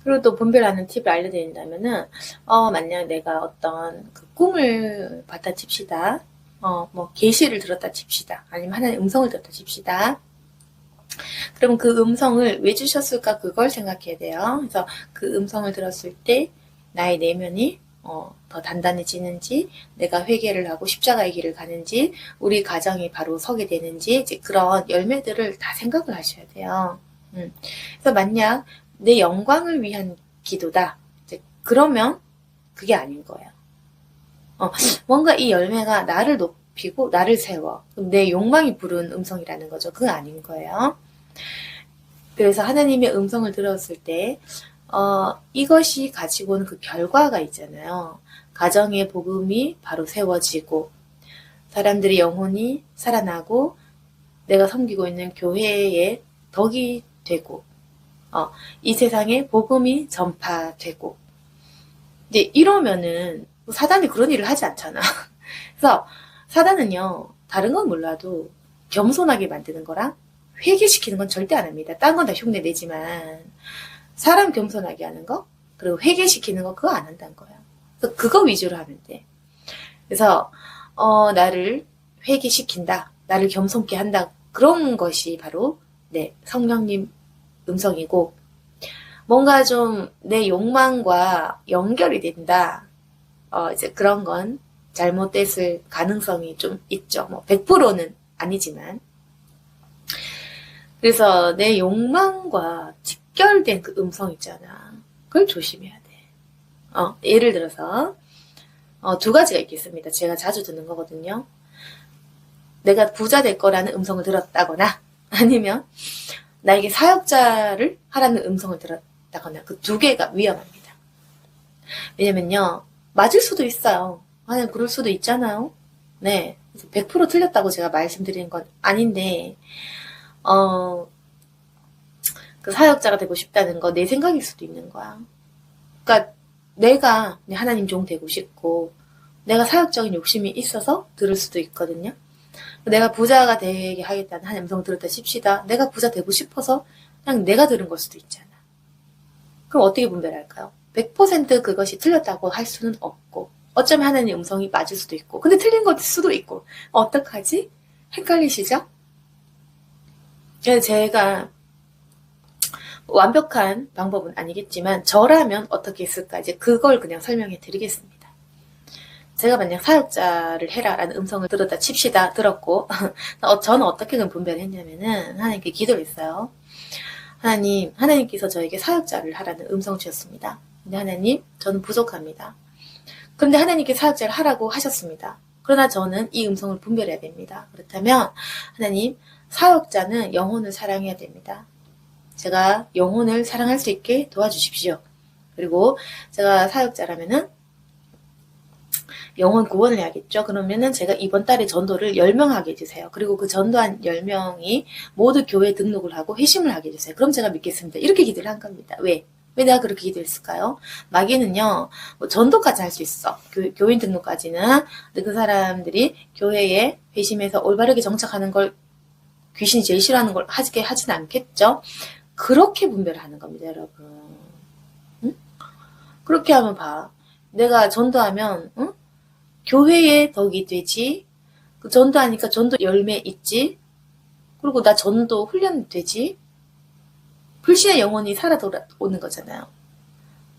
그리고 또 분별하는 팁을 알려드린다면은, 만약 내가 어떤 그 꿈을 봤다 칩시다. 뭐, 계시를 들었다 칩시다. 아니면 하나의 음성을 들었다 칩시다. 그럼 그 음성을 왜 주셨을까? 그걸 생각해야 돼요. 그래서 그 음성을 들었을 때 나의 내면이 더 단단해지는지, 내가 회개를 하고 십자가의 길을 가는지, 우리 가정이 바로 서게 되는지, 이제 그런 열매들을 다 생각을 하셔야 돼요. 그래서 만약 내 영광을 위한 기도다. 이제 그러면 그게 아닌 거예요. 뭔가 이 열매가 나를 높이고 나를 세워. 내 욕망이 부른 음성이라는 거죠. 그거 아닌 거예요. 그래서 하나님의 음성을 들었을 때, 이것이 가지고 오는 그 결과가 있잖아요. 가정의 복음이 바로 세워지고, 사람들이 영혼이 살아나고, 내가 섬기고 있는 교회에 덕이 되고, 이 세상에 복음이 전파되고, 이제 이러면은 사단이 그런 일을 하지 않잖아. 그래서 사단은요, 다른 건 몰라도 겸손하게 만드는 거랑 회개시키는 건 절대 안 합니다. 딴 건 다 흉내 내지만 사람 겸손하게 하는 거, 그리고 회개시키는 거 그거 안 한다는 거야. 그래서 그거 위주로 하면 돼. 그래서 나를 회개시킨다, 나를 겸손케 한다, 그런 것이 바로 성령님 음성이고, 뭔가 좀 내 욕망과 연결이 된다. 이제 그런 건 잘못됐을 가능성이 좀 있죠. 뭐 100%는 아니지만. 그래서 내 욕망과 직결된 그 음성 있잖아. 그걸 조심해야 돼. 예를 들어서 두 가지가 있겠습니다. 제가 자주 듣는 거거든요. 내가 부자 될 거라는 음성을 들었다거나, 아니면 나에게 사역자를 하라는 음성을 들었다거나, 그 두 개가 위험합니다. 왜냐면요, 맞을 수도 있어요. 아니, 그럴 수도 있잖아요. 네. 100% 틀렸다고 제가 말씀드리는 건 아닌데, 그 사역자가 되고 싶다는 거 내 생각일 수도 있는 거야. 그러니까 내가 하나님 종 되고 싶고, 내가 사역적인 욕심이 있어서 들을 수도 있거든요. 내가 부자가 되게 하겠다는 한 음성 들었다 칩시다. 내가 부자 되고 싶어서 그냥 내가 들은 걸 수도 있잖아. 그럼 어떻게 분별할까요? 100% 그것이 틀렸다고 할 수는 없고, 어쩌면 하나님의 음성이 맞을 수도 있고, 근데 틀린 걸 수도 있고, 어떡하지? 헷갈리시죠? 제가 완벽한 방법은 아니겠지만, 저라면 어떻게 했을까? 이제 그걸 그냥 설명해 드리겠습니다. 제가 만약 사역자를 해라라는 음성을 들었다 칩시다. 들었고, 저는 어떻게 분별을 했냐면은, 하나님께 기도를 했어요. 하나님께서 저에게 사역자를 하라는 음성을 주셨습니다. 근데 하나님, 저는 부족합니다. 그런데 하나님께 사역자를 하라고 하셨습니다. 그러나 저는 이 음성을 분별해야 됩니다. 그렇다면 하나님, 사역자는 영혼을 사랑해야 됩니다. 제가 영혼을 사랑할 수 있게 도와주십시오. 그리고 제가 사역자라면은 영혼 구원을 해야겠죠. 그러면은 제가 이번 달에 전도를 10명 하게 해주세요. 그리고 그 전도한 10명이 모두 교회에 등록을 하고 회심을 하게 해주세요. 그럼 제가 믿겠습니다. 이렇게 기도를 한 겁니다. 왜 내가 그렇게 기도했을까요? 마귀는요, 뭐 전도까지 할 수 있어. 교인 등록까지는. 근데 그 사람들이 교회에 회심해서 올바르게 정착하는 걸, 귀신이 제일 싫어하는 걸 하진 않겠죠? 그렇게 분별하는 겁니다, 여러분. 응? 그렇게 하면 봐. 내가 전도하면, 응? 교회에 덕이 되지. 그 전도하니까 전도 열매 있지. 그리고 나 전도 훈련 되지. 불신의 영혼이 살아 돌아오는 거잖아요.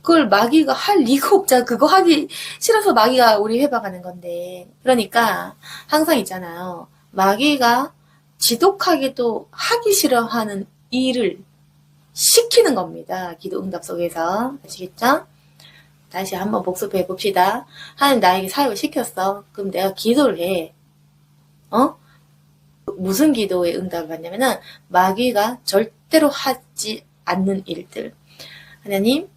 그걸 마귀가 할 리가 없잖아. 그거 하기 싫어서 마귀가 우리 회방하는 건데. 그러니까 항상 있잖아요. 마귀가 지독하게도 하기 싫어하는 일을 시키는 겁니다. 기도 응답 속에서. 아시겠죠? 다시 한번 복습해 봅시다. 하나님 나에게 사역을 시켰어. 그럼 내가 기도를 해. 무슨 기도의 응답을 받냐면은 마귀가 절대로 하지 않는 일들. 하나님,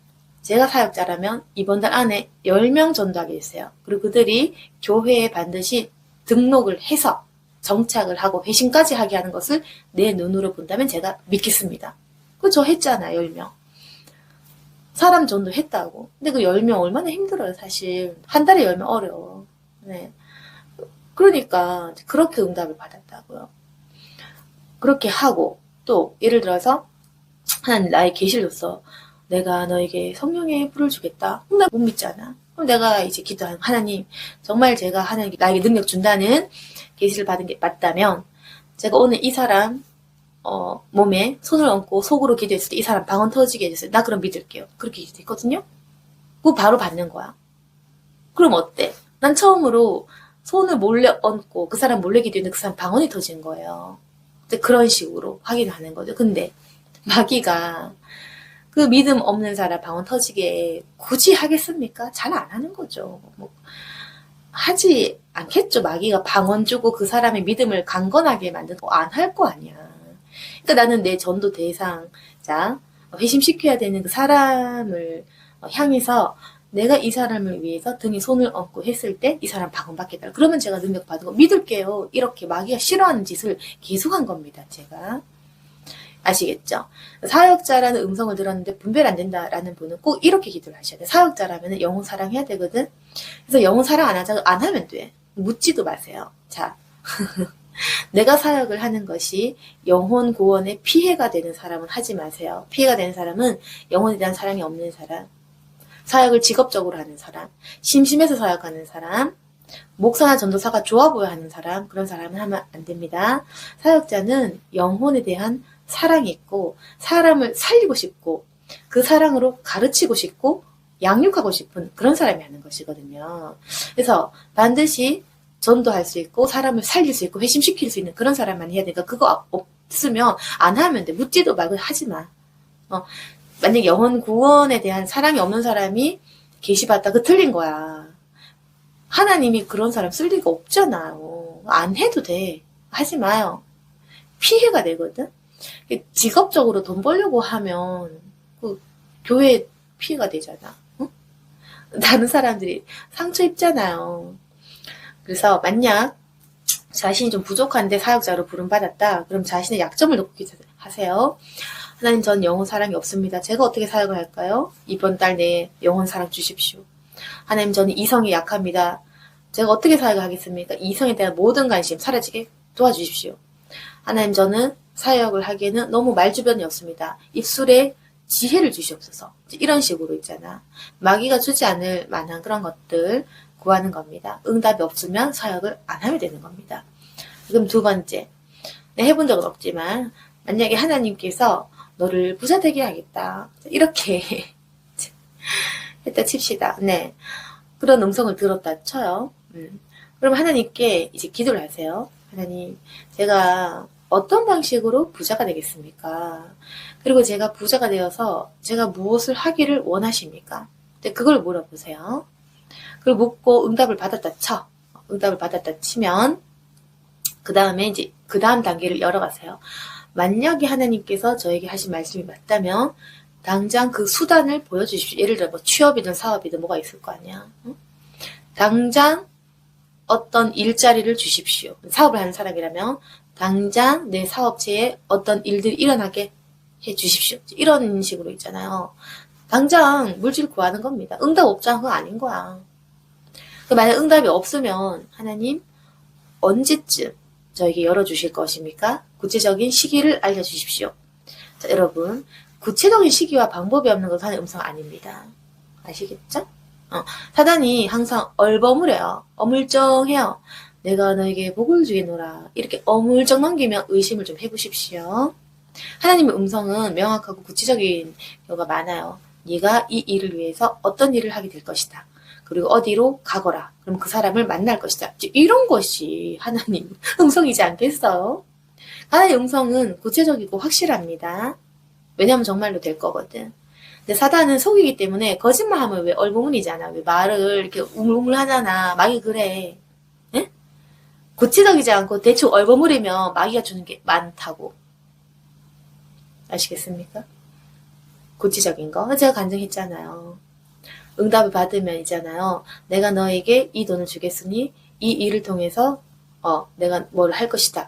제가 사역자라면 이번 달 안에 10명 전도하게 했어요. 그리고 그들이 교회에 반드시 등록을 해서 정착을 하고 회심까지 하게 하는 것을 내 눈으로 본다면 제가 믿겠습니다. 그거 저 했잖아요, 10명. 사람 전도했다고. 근데 그 10명 얼마나 힘들어요, 사실. 한 달에 10명 어려워. 네. 그러니까 그렇게 응답을 받았다고요. 그렇게 하고 또 예를 들어서 하나님 나의 계시를 줬어. 내가 너에게 성령의 불을 주겠다. 그럼 나 못 믿잖아. 그럼 내가 이제 기도하는 하나님, 정말 제가 하나님께 나에게 능력 준다는 계시를 받은 게 맞다면 제가 오늘 이 사람 몸에 손을 얹고 속으로 기도했을 때 이 사람 방언 터지게 해주세요. 나 그럼 믿을게요. 그렇게 기도했거든요. 그거 바로 받는 거야. 그럼 어때? 난 처음으로 손을 몰래 얹고 그 사람 몰래 기도했는데 그 사람 방언이 터진 거예요. 그런 식으로 확인하는 거죠. 근데 마귀가 그 믿음 없는 사람 방언 터지게 굳이 하겠습니까? 잘 안 하는 거죠. 뭐 하지 않겠죠. 마귀가 방언 주고 그 사람의 믿음을 강건하게 만들고 안 할 거 아니야. 그러니까 나는 내 전도 대상자 회심시켜야 되는 그 사람을 향해서 내가 이 사람을 위해서 등에 손을 얹고 했을 때 이 사람 방언 받겠다. 그러면 제가 능력 받은 거 믿을게요. 이렇게 마귀가 싫어하는 짓을 계속한 겁니다. 제가. 아시겠죠? 사역자라는 음성을 들었는데 분별 안 된다라는 분은 꼭 이렇게 기도를 하셔야 돼. 사역자라면 영혼 사랑해야 되거든. 그래서 영혼 사랑 안 하면 돼. 묻지도 마세요. 자, 내가 사역을 하는 것이 영혼 구원에 피해가 되는 사람은 하지 마세요. 피해가 되는 사람은 영혼에 대한 사랑이 없는 사람, 사역을 직업적으로 하는 사람, 심심해서 사역하는 사람, 목사나 전도사가 좋아 보여 하는 사람, 그런 사람은 하면 안 됩니다. 사역자는 영혼에 대한 사랑이 있고 사람을 살리고 싶고 그 사랑으로 가르치고 싶고 양육하고 싶은 그런 사람이 하는 것이거든요. 그래서 반드시 전도할 수 있고 사람을 살릴 수 있고 회심시킬 수 있는 그런 사람만 해야 되니까 그거 없으면 안 하면 돼. 묻지도 말고 하지 마. 만약에 영혼 구원에 대한 사랑이 없는 사람이 계시받다 그 틀린 거야. 하나님이 그런 사람 쓸 리가 없잖아요. 안 해도 돼. 하지 마요. 피해가 되거든. 직업적으로 돈 벌려고 하면 그 교회 피해가 되잖아. 응? 다른 사람들이 상처 입잖아요. 그래서 만약 자신이 좀 부족한데 사역자로 부름받았다. 그럼 자신의 약점을 놓고 기도하세요. 하나님, 전 영혼 사랑이 없습니다. 제가 어떻게 사역을 할까요? 이번 달 내에 영혼 사랑 주십시오. 하나님, 저는 이성이 약합니다. 제가 어떻게 사역을 하겠습니까? 이성에 대한 모든 관심 사라지게 도와주십시오. 하나님, 저는 사역을 하기에는 너무 말주변이 없습니다. 입술에 지혜를 주시옵소서. 이런 식으로 있잖아. 마귀가 주지 않을 만한 그런 것들 구하는 겁니다. 응답이 없으면 사역을 안 하면 되는 겁니다. 그럼 두 번째, 해본 적은 없지만 만약에 하나님께서 너를 부자 되게 하겠다. 이렇게 했다 칩시다. 네, 그런 음성을 들었다 쳐요. 그럼 하나님께 이제 기도를 하세요. 하나님, 제가 어떤 방식으로 부자가 되겠습니까? 그리고 제가 부자가 되어서 제가 무엇을 하기를 원하십니까? 그걸 물어보세요. 그걸 묻고 응답을 받았다 쳐. 응답을 받았다 치면 그 다음에 이제 그 다음 단계를 열어가세요. 만약에 하나님께서 저에게 하신 말씀이 맞다면 당장 그 수단을 보여주십시오. 예를 들어 뭐 취업이든 사업이든 뭐가 있을 거 아니야. 응? 당장 어떤 일자리를 주십시오. 사업을 하는 사람이라면 당장 내 사업체에 어떤 일들이 일어나게 해 주십시오. 이런 식으로 있잖아요. 당장 물질 구하는 겁니다. 응답 없잖아. 그거 아닌 거야. 만약 응답이 없으면 하나님 언제쯤 저에게 열어주실 것입니까? 구체적인 시기를 알려주십시오. 자, 여러분, 구체적인 시기와 방법이 없는 것은 하나님의 음성 아닙니다. 아시겠죠? 사단이 항상 얼버무려요. 어물쩡해요. 내가 너에게 복을 주겠노라. 이렇게 어물쩡 넘기면 의심을 좀 해보십시오. 하나님의 음성은 명확하고 구체적인 경우가 많아요. 네가 이 일을 위해서 어떤 일을 하게 될 것이다. 그리고 어디로 가거라. 그럼 그 사람을 만날 것이다. 이런 것이 하나님 음성이지 않겠어요? 하나님의 음성은 구체적이고 확실합니다. 왜냐하면 정말로 될 거거든. 근데 사단은 속이기 때문에 거짓말하면 왜 얼버무리잖아. 왜 말을 이렇게 우물우물 하잖아. 마귀 그래. 에? 구체적이지 않고 대충 얼버무리면 마귀가 주는 게 많다고. 아시겠습니까? 구체적인 거. 제가 간증했잖아요. 응답을 받으면 있잖아요. 내가 너에게 이 돈을 주겠으니 이 일을 통해서 내가 뭘 할 것이다.